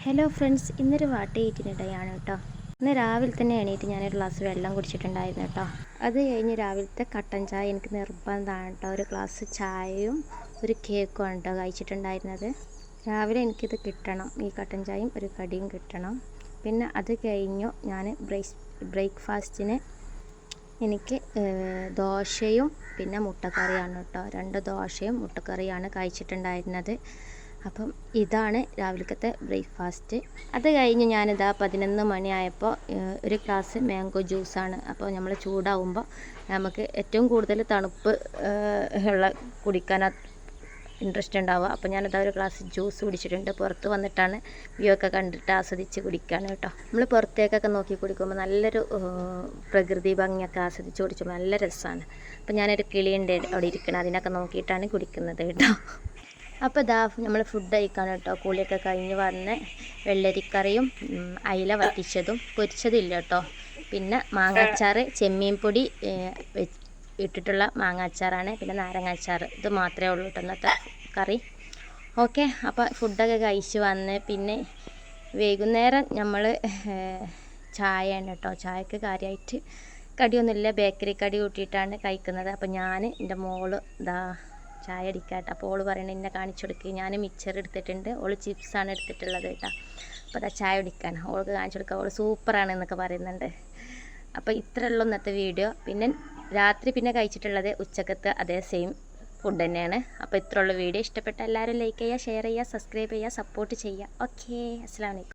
Hello friends, ഇന്നൊരു വാട്ടയിട്ടിനിടയാണ് കേട്ടോ. ഇന്ന് രാവിലെ തന്നെ എണീറ്റ് ഞാനൊരു ഗ്ലാസ് വെള്ളം കുടിച്ചിട്ടുണ്ടായിരുന്നു കേട്ടോ. അത് കഴിഞ്ഞ് രാവിലത്തെ കട്ടൻ ചായ എനിക്ക് നിർബന്ധമാണ് കേട്ടോ. ഒരു ഗ്ലാസ് ചായയും ഒരു കേക്കും ആണ് കേട്ടോ കഴിച്ചിട്ടുണ്ടായിരുന്നത്. രാവിലെ എനിക്കിത് കിട്ടണം, ഈ കട്ടൻ ചായയും ഒരു കടിയും കിട്ടണം. പിന്നെ അത് കഴിഞ്ഞു ഞാൻ ബ്രേക്ക്ഫാസ്റ്റിന് എനിക്ക് ദോശയും പിന്നെ മുട്ടക്കറിയാണ് കേട്ടോ. 2 ദോശയും മുട്ടക്കറിയാണ് കഴിച്ചിട്ടുണ്ടായിരുന്നത്. അപ്പം ഇതാണ് രാവിലത്തെ ബ്രേക്ക്ഫാസ്റ്റ്. അത് കഴിഞ്ഞ് ഞാനിതാ 11 മണിയായപ്പോൾ ഒരു ഗ്ലാസ് മാംഗോ ജ്യൂസാണ്. അപ്പോൾ നമ്മൾ ചൂടാവുമ്പോൾ നമുക്ക് ഏറ്റവും കൂടുതൽ തണുപ്പ് ഉള്ള കുടിക്കാൻ ഇൻട്രസ്റ്റ് ഉണ്ടാവുക. അപ്പോൾ ഞാനിതാ ഒരു ഗ്ലാസ് ജ്യൂസ് കുടിച്ചിട്ടുണ്ട്. പുറത്ത് വന്നിട്ടാണ് വ്യൂ ഒക്കെ കണ്ടിട്ട് ആസ്വദിച്ച് കുടിക്കുകയാണ് കേട്ടോ. നമ്മൾ പുറത്തേക്കൊക്കെ നോക്കി കുടിക്കുമ്പോൾ നല്ലൊരു പ്രകൃതി ഭംഗിയൊക്കെ ആസ്വദിച്ച് കുടിക്കുമ്പോൾ നല്ല രസമാണ്. അപ്പോൾ ഞാനൊരു കിളിയുണ്ട് അവിടെ ഇരിക്കണം, അതിനൊക്കെ നോക്കിയിട്ടാണ് കുടിക്കുന്നത് കേട്ടോ. അപ്പോൾ ഇതാ നമ്മൾ ഫുഡ് കഴിക്കാൻ കേട്ടോ. കൂളിയൊക്കെ കഴിഞ്ഞ് വന്ന് വെള്ളരിക്കറിയും അയില വറ്റിച്ചതും പൊരിച്ചതില്ല കേട്ടോ. പിന്നെ മാങ്ങാച്ചാറ്, ചെമ്മീൻ പൊടി ഇട്ടിട്ടുള്ള മാങ്ങാച്ചാറാണ്. പിന്നെ നാരങ്ങാച്ചാർ, ഇത് മാത്രമേ ഉള്ളൂ കേട്ടോ ഇന്നത്തെ കറി. ഓക്കെ, അപ്പോൾ ഫുഡൊക്കെ കഴിച്ച് വന്ന് പിന്നെ വൈകുന്നേരം നമ്മൾ ചായയാണ് കേട്ടോ. ചായക്ക് കാര്യമായിട്ട് കടിയൊന്നുമില്ല, ബേക്കറി കടി കൂട്ടിയിട്ടാണ് കഴിക്കുന്നത്. അപ്പോൾ ഞാൻ എൻ്റെ മോള് ഇതാ ചായ അടിക്കാട്ടോ. അപ്പോൾ ഓള് പറയണത് എന്നെ കാണിച്ചു കൊടുക്കുക. ഞാൻ മിക്സർ എടുത്തിട്ടുണ്ട്, ഓള് ചിപ്സാണ് എടുത്തിട്ടുള്ളത് കേട്ടോ. അപ്പോൾ അതാ ചായ കുടിക്കാൻ ഓൾക്ക് കാണിച്ചു കൊടുക്കുക. ഓള് സൂപ്പറാണ് എന്നൊക്കെ പറയുന്നുണ്ട്. അപ്പോൾ ഇത്രയുള്ളൂ ഇന്നത്തെ വീഡിയോ. പിന്നെ രാത്രി പിന്നെ കഴിച്ചിട്ടുള്ളത് ഉച്ചക്കത്തെ അതേ സെയിം ഫുഡ് തന്നെയാണ്. അപ്പോൾ ഇത്രയുള്ള വീഡിയോ. ഇഷ്ടപ്പെട്ട എല്ലാവരും ലൈക്ക് ചെയ്യുക, ഷെയർ ചെയ്യുക, സബ്സ്ക്രൈബ് ചെയ്യുക, സപ്പോർട്ട് ചെയ്യുക. ഓക്കെ, അസ്സലാമു അലൈക്കും.